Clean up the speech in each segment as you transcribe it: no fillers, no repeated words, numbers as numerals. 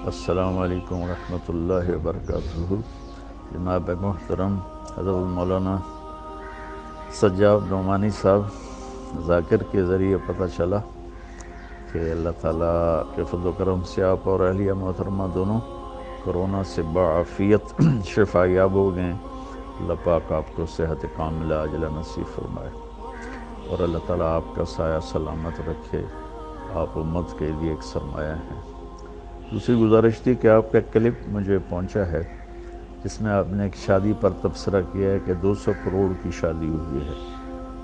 السلام علیکم ورحمۃ اللہ وبرکاتہ۔ جناب محترم حضرت مولانا سجاد نعمانی صاحب، ذاکر کے ذریعے پتہ چلا کہ اللہ تعالیٰ کے فضل و کرم سے آپ اور اہلیہ محترمہ دونوں کرونا سے بعافیت شفا یاب ہو گئے۔ اللہ پاک آپ کو صحت کاملہ عاجلہ نصیب فرمائے اور اللہ تعالیٰ آپ کا سایہ سلامت رکھے۔ آپ امت کے لیے ایک سرمایہ ہیں۔ دوسری گزارش تھی کہ آپ کا کلپ مجھے پہنچا ہے جس میں آپ نے ایک شادی پر تبصرہ کیا ہے کہ 200 کروڑ کی شادی ہوئی ہے۔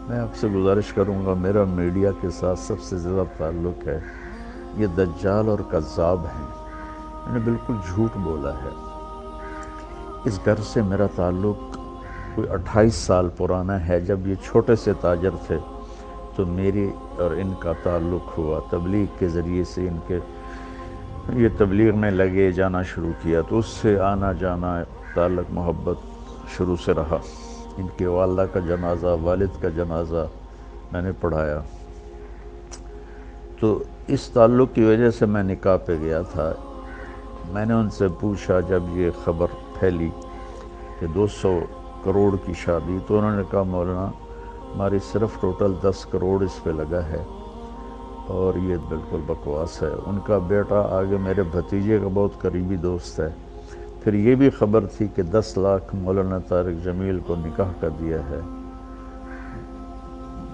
میں آپ سے گزارش کروں گا، میرا میڈیا کے ساتھ سب سے زیادہ تعلق ہے، یہ دجال اور کذاب ہیں۔ میں نے بالکل جھوٹ بولا ہے۔ اس گھر سے میرا تعلق کوئی 28 سال پرانا ہے۔ جب یہ چھوٹے سے تاجر تھے تو میری اور ان کا تعلق ہوا، تبلیغ کے ذریعے سے ان کے یہ تبلیغ میں لگے جانا شروع کیا، تو اس سے آنا جانا تعلق محبت شروع سے رہا۔ ان کے والدہ کا جنازہ، والد کا جنازہ میں نے پڑھایا، تو اس تعلق کی وجہ سے میں نکاح پہ گیا تھا۔ میں نے ان سے پوچھا جب یہ خبر پھیلی کہ 200 کروڑ کی شادی، تو انہوں نے کہا مولانا ہماری صرف ٹوٹل 10 کروڑ اس پہ لگا ہے اور یہ بالکل بکواس ہے۔ ان کا بیٹا آگے میرے بھتیجے کا بہت قریبی دوست ہے۔ پھر یہ بھی خبر تھی کہ 10 لاکھ مولانا طارق جمیل کو نکاح کر دیا ہے۔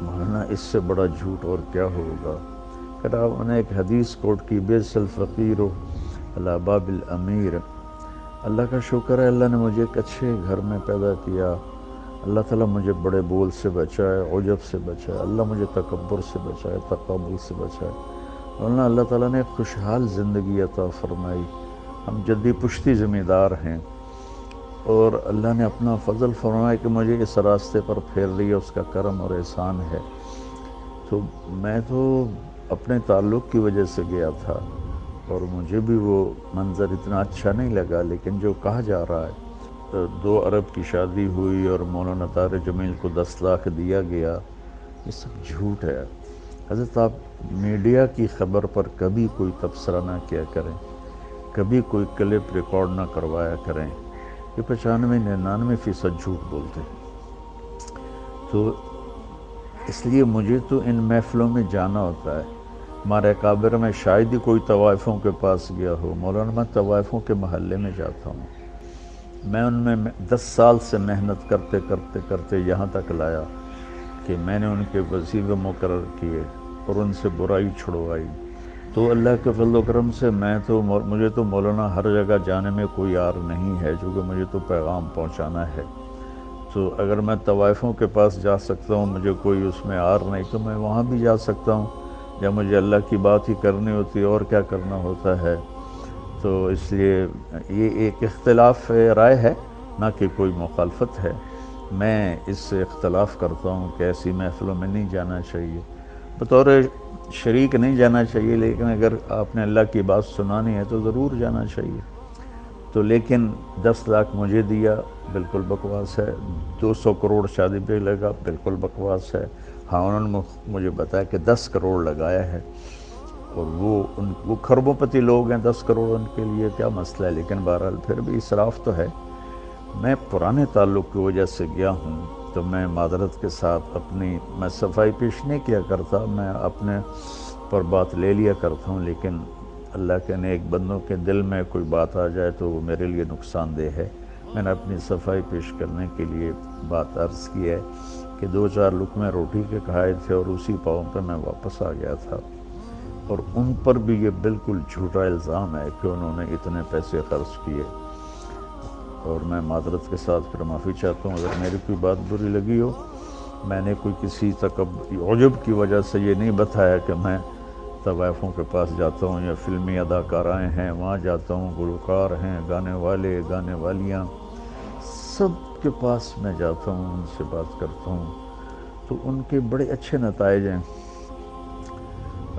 مولانا اس سے بڑا جھوٹ اور کیا ہوگا؟ پھر آپ نے ایک حدیث کوٹ کی، بیس الفقیر علی باب الامیر۔ اللہ کا شکر ہے، اللہ نے مجھے ایک اچھے گھر میں پیدا کیا۔ اللہ تعالیٰ مجھے بڑے بول سے بچائے، عجب سے بچائے، اللہ مجھے تکبر سے بچائے، تقابل سے بچائے۔ اللہ تعالیٰ نے ایک خوشحال زندگی عطا فرمائی۔ ہم جدی پشتی ذمہ دار ہیں اور اللہ نے اپنا فضل فرمایا کہ مجھے اس راستے پر پھیر لیا، اس کا کرم اور احسان ہے۔ تو میں تو اپنے تعلق کی وجہ سے گیا تھا اور مجھے بھی وہ منظر اتنا اچھا نہیں لگا، لیکن جو کہا جا رہا ہے 2 ارب کی شادی ہوئی اور مولانا طارق جمیل کو 10 لاکھ دیا گیا، یہ سب جھوٹ ہے۔ حضرت آپ میڈیا کی خبر پر کبھی کوئی تبصرہ نہ کیا کریں، کبھی کوئی کلپ ریکارڈ نہ کروایا کریں۔ یہ 95-99% جھوٹ بولتے ہیں۔ تو اس لیے مجھے تو ان محفلوں میں جانا ہوتا ہے۔ ہمارے اکابر میں شاید ہی کوئی طوائفوں کے پاس گیا ہو۔ مولانا میں طوائفوں کے محلے میں جاتا ہوں، میں ان میں 10 سال سے محنت کرتے کرتے کرتے یہاں تک لایا کہ میں نے ان کے وظیفے مقرر کیے اور ان سے برائی چھڑوائی۔ تو اللہ کے فضل و کرم سے مجھے تو مولانا ہر جگہ جانے میں کوئی عار نہیں ہے، چونکہ مجھے تو پیغام پہنچانا ہے۔ تو اگر میں طوائفوں کے پاس جا سکتا ہوں، مجھے کوئی اس میں عار نہیں، تو میں وہاں بھی جا سکتا ہوں۔ جب مجھے اللہ کی بات ہی کرنی ہوتی ہے اور کیا کرنا ہوتا ہے۔ تو اس لیے یہ ایک اختلاف رائے ہے، نہ کہ کوئی مخالفت ہے۔ میں اس سے اختلاف کرتا ہوں کہ ایسی محفلوں میں نہیں جانا چاہیے، بطور شریک نہیں جانا چاہیے، لیکن اگر آپ نے اللہ کی بات سنانی ہے تو ضرور جانا چاہیے۔ تو لیکن 10 لاکھ مجھے دیا، بالکل بکواس ہے۔ 200 کروڑ شادی پہ لگا، بالکل بکواس ہے۔ ہاں انہوں نے مجھے بتایا کہ 10 کروڑ لگایا ہے، اور وہ کھربوں پتی لوگ ہیں، 10 کروڑ ان کے لیے کیا مسئلہ ہے، لیکن بہرحال پھر بھی اسراف تو ہے۔ میں پرانے تعلق کی وجہ سے گیا ہوں، تو میں معذرت کے ساتھ میں صفائی پیش نہیں کیا کرتا، میں اپنے پر بات لے لیا کرتا ہوں، لیکن اللہ کے نیک بندوں کے دل میں کوئی بات آ جائے تو وہ میرے لیے نقصان دہ ہے۔ میں نے اپنی صفائی پیش کرنے کے لیے بات عرض کی ہے کہ 2-4 لقمے روٹی کے کھائے تھے اور اسی پاؤں پہ میں واپس آ گیا تھا، اور ان پر بھی یہ بالکل جھوٹا الزام ہے کہ انہوں نے اتنے پیسے خرچ کیے، اور میں معذرت کے ساتھ پھر معافی چاہتا ہوں اگر میری کوئی بات بری لگی ہو۔ میں نے کوئی کسی عجب کی وجہ سے یہ نہیں بتایا کہ میں طوائفوں کے پاس جاتا ہوں یا فلمی اداکارائیں ہیں وہاں جاتا ہوں، گلوکار ہیں، گانے والے، گانے والیاں، سب کے پاس میں جاتا ہوں، ان سے بات کرتا ہوں، تو ان کے بڑے اچھے نتائج ہیں۔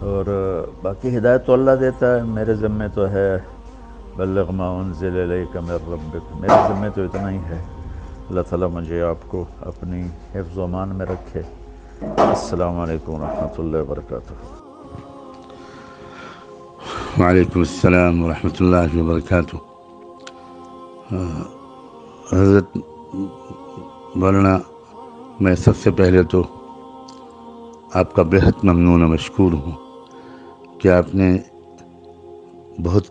اور باقی ہدایت تو اللہ دیتا ہے، میرے ذمہ تو ہے بلغ ما انزل الیک من ربک، میرے ذمہ تو اتنا ہی ہے۔ اللہ تعالیٰ مجھے آپ کو اپنی حفظ و امان میں رکھے۔ السلام علیکم ورحمۃ اللہ وبرکاتہ۔ وعلیکم السلام ورحمۃ اللہ وبرکاتہ۔ حضرت مولانا، میں سب سے پہلے تو آپ کا بہت ممنون و مشکور ہوں کہ آپ نے بہت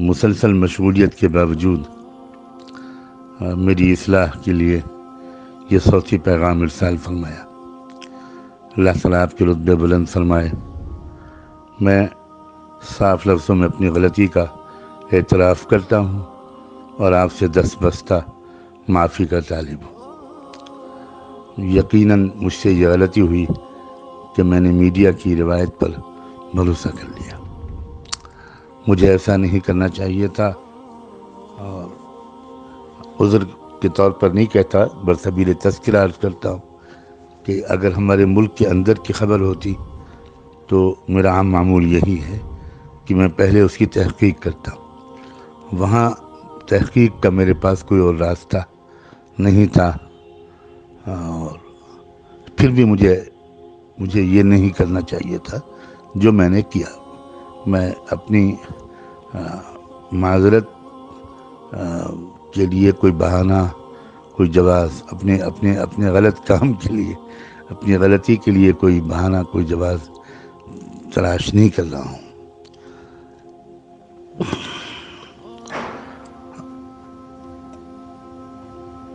مسلسل مشغولیت کے باوجود میری اصلاح کے لیے یہ صوتی پیغام ارسال فرمایا۔ اللہ تعالیٰ آپ کے رتبے بلند فرمائے۔ میں صاف لفظوں میں اپنی غلطی کا اعتراف کرتا ہوں اور آپ سے دست بستہ معافی کا طالب ہوں۔ یقیناً مجھ سے یہ غلطی ہوئی کہ میں نے میڈیا کی روایت پر بھروسہ کر لیا۔ مجھے ایسا نہیں کرنا چاہیے تھا، اور عذر کے طور پر نہیں کہتا، برسبیل تذکرہ عرض کرتا ہوں کہ اگر ہمارے ملک کے اندر کی خبر ہوتی تو میرا عام معمول یہی ہے کہ میں پہلے اس کی تحقیق کرتا ہوں۔ وہاں تحقیق کا میرے پاس کوئی اور راستہ نہیں تھا، اور پھر بھی مجھے یہ نہیں کرنا چاہیے تھا جو میں نے کیا۔ میں اپنی معذرت کے لیے کوئی بہانہ، کوئی جواز، اپنے غلط کام کے لیے، اپنی غلطی کے لیے کوئی بہانہ، کوئی جواز تلاش نہیں کر رہا ہوں۔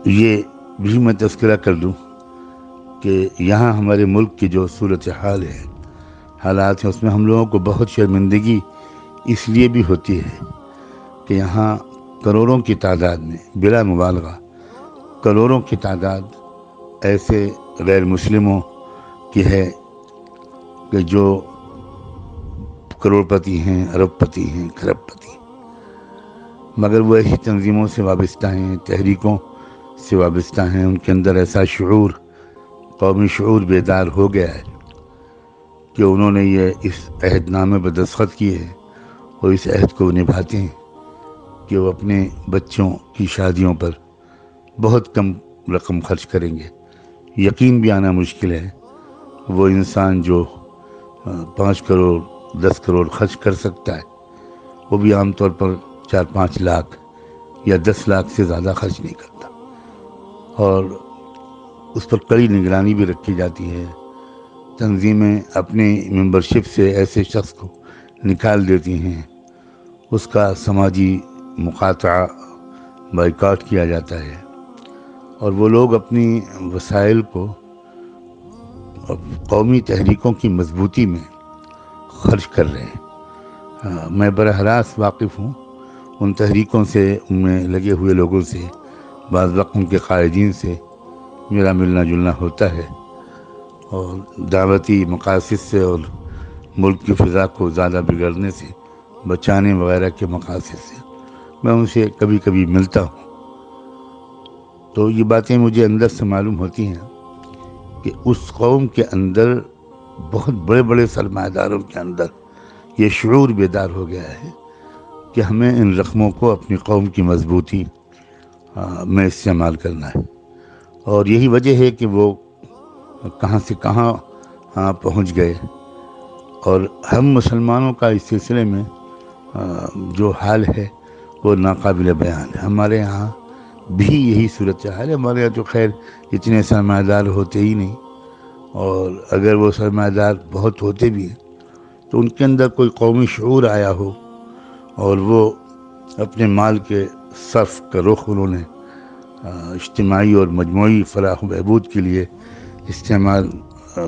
یہ بھی میں تذکرہ کر دوں کہ یہاں ہمارے ملک کی جو صورتحال ہے، حالات ہیں، اس میں ہم لوگوں کو بہت شرمندگی اس لیے بھی ہوتی ہے کہ یہاں کروڑوں کی تعداد میں، بلا مبالغہ کروڑوں کی تعداد ایسے غیر مسلموں کی ہے کہ جو کروڑ پتی ہیں، ارب پتی ہیں، کھرب پتی ہیں، مگر وہ ایسی تنظیموں سے وابستہ ہیں، تحریکوں سے وابستہ ہیں۔ ان کے اندر ایسا شعور، قومی شعور بیدار ہو گیا ہے کہ انہوں نے اس عہد نامے پر دستخط کیے ہیں، اور اس عہد کو نبھاتے ہیں کہ وہ اپنے بچوں کی شادیوں پر بہت کم رقم خرچ کریں گے۔ یقین بھی آنا مشکل ہے وہ انسان جو 5 کروڑ 10 کروڑ خرچ کر سکتا ہے، وہ بھی عام طور پر 4-5 لاکھ یا 10 لاکھ سے زیادہ خرچ نہیں کرتا، اور اس پر کڑی نگرانی بھی رکھی جاتی ہے۔ تنظیمیں اپنی ممبرشپ سے ایسے شخص کو نکال دیتی ہیں، اس کا سماجی مقاطعہ، بائیکاٹ کیا جاتا ہے، اور وہ لوگ اپنی وسائل کو قومی تحریکوں کی مضبوطی میں خرچ کر رہے ہیں۔ میں براہ راست واقف ہوں ان تحریکوں سے، ان میں لگے ہوئے لوگوں سے، بعض وقت ان کے قائدین سے میرا ملنا جلنا ہوتا ہے، اور دعوتی مقاصد سے اور ملک کی فضا کو زیادہ بگڑنے سے بچانے وغیرہ کے مقاصد سے میں ان سے کبھی کبھی ملتا ہوں۔ تو یہ باتیں مجھے اندر سے معلوم ہوتی ہیں کہ اس قوم کے اندر، بہت بڑے بڑے سرمایہ داروں کے اندر یہ شعور بیدار ہو گیا ہے کہ ہمیں ان رقموں کو اپنی قوم کی مضبوطی میں استعمال کرنا ہے، اور یہی وجہ ہے کہ وہ کہاں سے کہاں پہنچ گئے۔ اور ہم مسلمانوں کا اس سلسلے میں جو حال ہے وہ ناقابل بیان ہے۔ ہمارے یہاں بھی یہی صورتحال ہے۔ ہمارے یہاں تو خیر اتنے سرمایہ دار ہوتے ہی نہیں، اور اگر وہ سرمایہ دار بہت ہوتے بھی ہیں تو ان کے اندر کوئی قومی شعور آیا ہو، اور وہ اپنے مال کے صرف کا رخ انہوں نے اجتماعی اور مجموعی فلاح و بہبود کے لیے استعمال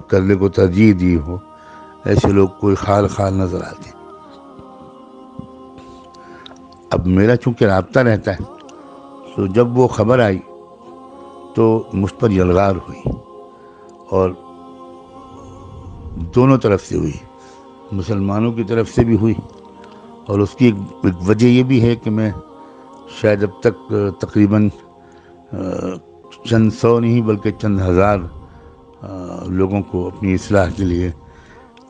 کرنے کو ترجیح دی ہو، ایسے لوگ کوئی خال خال نظر آتے ہیں۔ اب میرا چونکہ رابطہ رہتا ہے، تو جب وہ خبر آئی تو مجھ پر یلغار ہوئی، اور دونوں طرف سے ہوئی، مسلمانوں کی طرف سے بھی ہوئی، اور اس کی ایک وجہ یہ بھی ہے کہ میں شاید اب تک تقریباً چند سو نہیں بلکہ چند ہزار لوگوں کو اپنی اصلاح کے لیے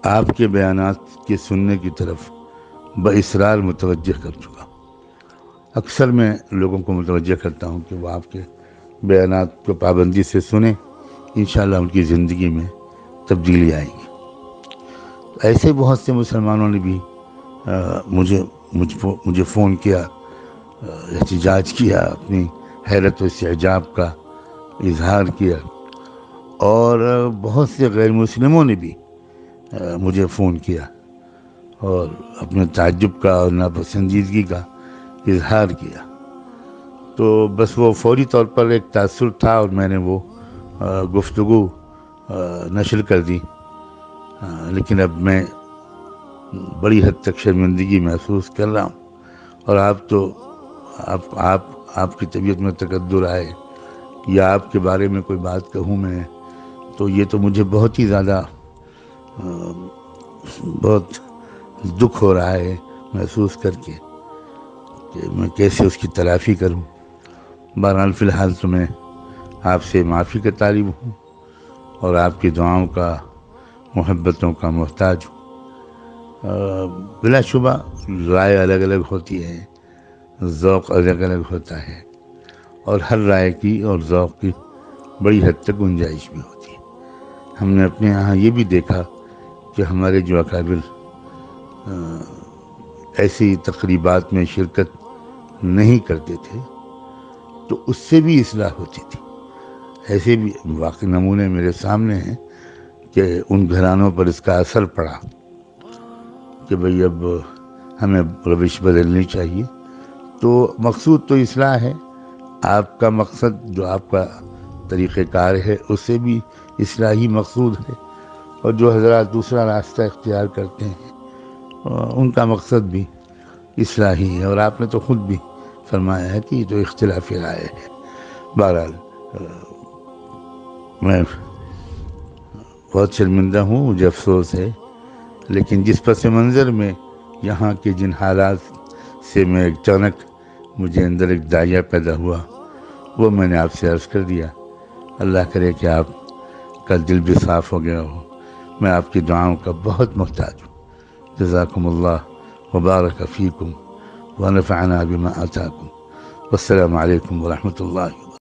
آپ کے بیانات کے سننے کی طرف باصرار متوجہ کر چکا۔ اکثر میں لوگوں کو متوجہ کرتا ہوں کہ وہ آپ کے بیانات کو پابندی سے سنیں، انشاءاللہ ان کی زندگی میں تبدیلی آئے گی۔ ایسے بہت سے مسلمانوں نے بھی مجھے فون کیا، احتجاج کیا، اپنی حیرت و استعجاب کا اظہار کیا، اور بہت سے غیر مسلموں نے بھی مجھے فون کیا اور اپنے تعجب کا اور ناپسندیدگی کا اظہار کیا۔ تو بس وہ فوری طور پر ایک تاثر تھا اور میں نے وہ گفتگو نشر کر دی، لیکن اب میں بڑی حد تک شرمندگی محسوس کر رہا ہوں، اور آپ کی طبیعت میں تقدر آئے یا آپ کے بارے میں کوئی بات کہوں میں، تو یہ تو مجھے بہت ہی زیادہ بہت دکھ ہو رہا ہے محسوس کر کے کہ میں کیسے اس کی تلافی کروں۔ بہرحال فی الحال تو میں آپ سے معافی کا طالب ہوں اور آپ کی دعاؤں کا، محبتوں کا محتاج ہوں۔ بلا شبہ رائے الگ الگ ہوتی ہے، ذوق الگ الگ ہوتا ہے، اور ہر رائے کی اور ذوق کی بڑی حد تک گنجائش بھی ہوتی ہے۔ ہم نے اپنے یہاں یہ بھی دیکھا کہ ہمارے جو اکابر ایسی تقریبات میں شرکت نہیں کرتے تھے تو اس سے بھی اصلاح ہوتی تھی۔ ایسے بھی واقعی نمونے میرے سامنے ہیں کہ ان گھرانوں پر اس کا اثر پڑا کہ بھئی اب ہمیں روش بدلنی چاہیے۔ تو مقصود تو اصلاح ہے، آپ کا مقصد جو آپ کا طریقہ کار ہے اس سے بھی اصلاحی مقصود ہے، اور جو حضرات دوسرا راستہ اختیار کرتے ہیں ان کا مقصد بھی اصلاحی ہے، اور آپ نے تو خود بھی فرمایا ہے کہ یہ تو اختلاف رائے ہے۔ بہرحال میں بہت شرمندہ ہوں، مجھے افسوس ہے، لیکن جس پس منظر میں یہاں کے جن حالات سے میں اچانک مجھے اندر ایک داعیہ پیدا ہوا وہ میں نے آپ سے عرض کر دیا۔ اللہ کرے کہ آپ کا دل بھی صاف ہو گیا ہو۔ میں آپ کی دعاؤں کا بہت محتاج ہوں۔ جزاکم اللہ وبارک فیکم ونفعنا بما آتاکم، والسلام علیکم ورحمۃ اللہ۔